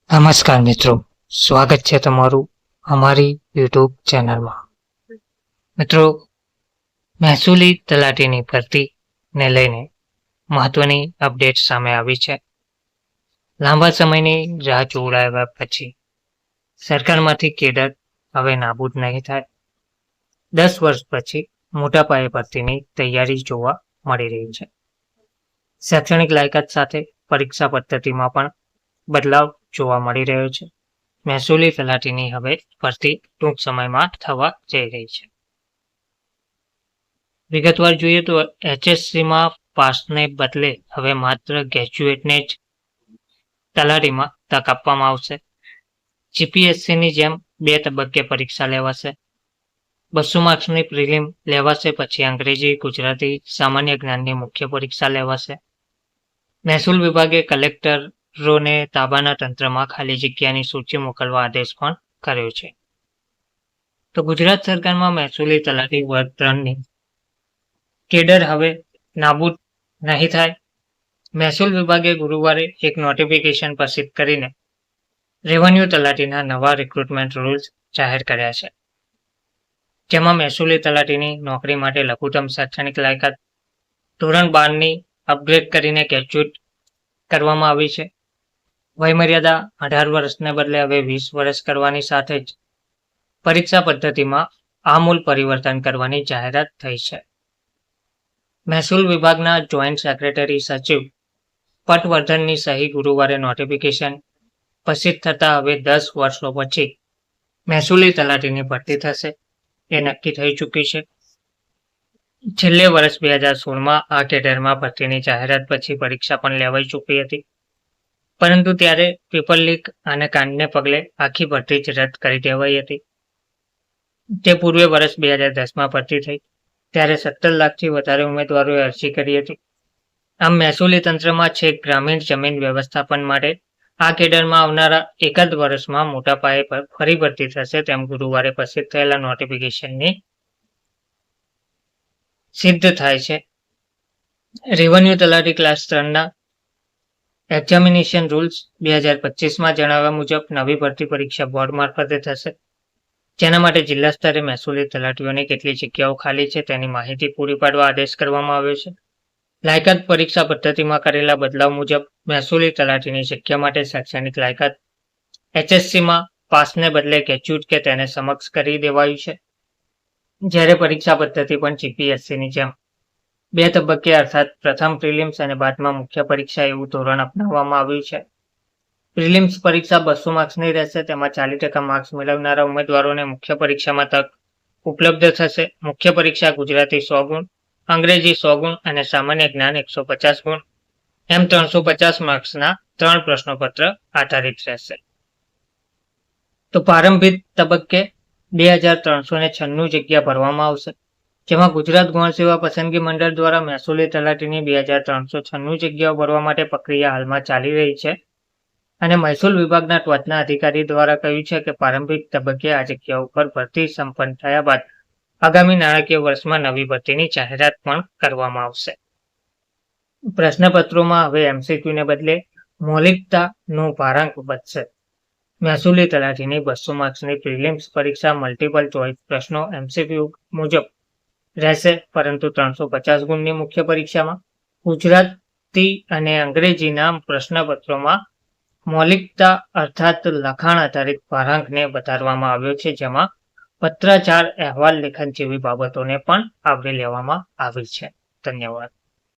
નમસ્કાર મિત્રો, સ્વાગત છે તમારું અમારી યુટ્યુબ ચેનલમાં. મિત્રો, મહેસૂલી તલાટીની ભરતીને લઈને મહત્વની અપડેટ સામે આવી છે. લાંબા સમયની રાહ જોડાયા પછી સરકારમાંથી કેડર હવે નાબૂદ નહીં થાય. 10 વર્ષ પછી મોટા પાયે ભરતીની તૈયારી જોવા મળી રહી છે. શૈક્ષણિક લાયકાત સાથે પરીક્ષા પદ્ધતિમાં પણ બદલાવ જોવા મળી રહ્યો છે. મહેસૂલી તલાટીની હવે ભરતી ટૂંક સમયમાં થવા જઈ રહી છે. વિગતવાર જોઈએ તો HSCમાં પાસને બદલે હવે માત્ર ગ્રેજ્યુએટને જ તલાટીમાં તક આપવામાં આવશે. GPSCની જેમ 2 તબક્કે પરીક્ષા લેવાશે. 200 માર્ક્સની પ્રિલિમ લેવાશે, પછી અંગ્રેજી, ગુજરાતી, સામાન્ય જ્ઞાનની મુખ્ય પરીક્ષા લેવાશે. મહેસૂલ વિભાગે કલેક્ટરોને તાબાના તંત્રમાં ખાલી જગ્યાની સૂચિ મોકલવા આદેશ પણ કર્યો છે. તો ગુજરાત સરકારમાં મહેસૂલી તલાટી વર્ગ 3ની કેડર હવે નાબૂદ નહીં થાય. મહેસૂલ વિભાગે ગુરુવારે એક નોટિફિકેશન પ્રસિદ્ધ કરીને રેવન્યુ તલાટીના નવા રિક્રુટમેન્ટ રૂલ્સ જાહેર કર્યા છે, જેમાં મહેસૂલી તલાટીની નોકરી માટે લઘુત્તમ શૈક્ષણિક લાયકાત ધોરણ 12ની અપગ્રેડ કરીને ગ્રેજ્યુએટ કરવામાં આવી છે. વયમર્યાદા 18 વર્ષને બદલે હવે 20 વર્ષ કરવાની સાથે જ પરીક્ષા પદ્ધતિમાં આમૂલ પરિવર્તન કરવાની જાહેરાત થઈ છે. મહેસૂલ વિભાગના જોઈન્ટ સેક્રેટરી સચિવ પટવર્ધનની સહી ગુરુવારે નોટિફિકેશન પ્રસિદ્ધ થતાં હવે 10 વર્ષો પછી મહેસૂલી તલાટીની ભરતી થશે એ નક્કી થઈ ચૂકી છે. છેલ્લે વર્ષ 2016માં આ કેડરમાં ભરતીની જાહેરાત પછી પરીક્ષા પણ લેવાઈ ચૂકી હતી, પરંતુ ત્યારે પેપર લીક અને કાંડને પગલે આખી ભરતી જ રદ કરી દેવાઈ હતી. તે પૂર્વે વર્ષ 2010માં ભરતી થઈ ત્યારે 17 લાખથી વધારે ઉમેદવારોએ અરજી કરી હતી. આમ મહેસૂલી તંત્રમાં છેક ગ્રામીણ જમીન વ્યવસ્થાપન માટે આ કેડરમાં આવનારા એકાદ વર્ષમાં મોટા પાયે ફરી ભરતી થશે તેમ ગુરુવારે પ્રસિદ્ધ થયેલા નોટિફિકેશનની સિદ્ધ થાય છે. રેવન્યુ તલાટી ક્લાસ 3ના એક્ઝામિનેશન રૂલ્સ 2025માં જણાવ્યા મુજબ નવી ભરતી પરીક્ષા બોર્ડ મારફતે થશે, જેના માટે જિલ્લા સ્તરે મહેસૂલી તલાટીઓની કેટલી જગ્યાઓ ખાલી છે તેની માહિતી પૂરી પાડવા આદેશ કરવામાં આવ્યો છે. લાયકાત પરીક્ષા પદ્ધતિમાં કરેલા બદલાવ મુજબ મહેસૂલી તલાટીની જગ્યા માટે શૈક્ષણિક લાયકાત HSCમાં પાસને બદલે ગ્રેજ્યુએટ કે તેને સમકક્ષ કરી દેવાયું છે, જ્યારે પરીક્ષા પદ્ધતિ પણ GPSCની જેમ 2 તબક્કે અર્થાત પ્રથમ પ્રિલિમ્સ અને બાદમાં મુખ્ય પરીક્ષા એવું ધોરણ અપનાવવામાં આવ્યું છે. પ્રિલિમ્સ પરીક્ષા 200 માર્ક્સની રહેશે, તેમાં 40% માર્ક્સ મેળવનારા ઉમેદવારોને મુખ્ય પરીક્ષામાં તક ઉપલબ્ધ થશે. મુખ્ય પરીક્ષા ગુજરાતી 100 ગુણ, અંગ્રેજી 100 ગુણ અને સામાન્ય જ્ઞાન 150 ગુણ એમ 350 માર્ક્સના 3 પ્રશ્નોપત્ર આધારિત રહેશે. તો પ્રારંભિક તબક્કે 2396 જગ્યા ભરવામાં આવશે, જેમાં ગુજરાત ગૌણ સેવા પસંદગી મંડળ દ્વારા મહેસૂલી તલાટીની 2396 જગ્યાઓ ભરવા માટે પ્રક્રિયા હાલમાં ચાલી રહી છે અને મહેસૂલ વિભાગના ટોચના અધિકારી દ્વારા કહ્યું છે કે પ્રારંભિક તબક્કે આ જગ્યાઓ ઉપર ભરતી સંપન્ન થયા બાદ આગામી નાણાકીય વર્ષમાં નવી ભરતીની જાહેરાત પણ કરવામાં આવશે. પ્રશ્નપત્રોમાં હવે MCQને બદલે મૌલિકતાનું ભારાંક વધશે. મહેસૂલી તલાટીની 200 માર્ક્સની પ્રિલિમ્સ પરીક્ષા મલ્ટિપલ ચોઇસ પ્રશ્નો MCQ મુજબ રહેશે, પરંતુ 350 ગુણની મુખ્ય પરીક્ષામાં ગુજરાતી અને અંગ્રેજીના પ્રશ્નપત્રોમાં મૌલિકતા અર્થાત લખાણ આધારિત ભારાંકને વધારવામાં આવ્યો છે, જેમાં પત્રાચાર, અહેવાલ લેખન જેવી બાબતોને પણ આવરી લેવામાં આવી છે. ધન્યવાદ.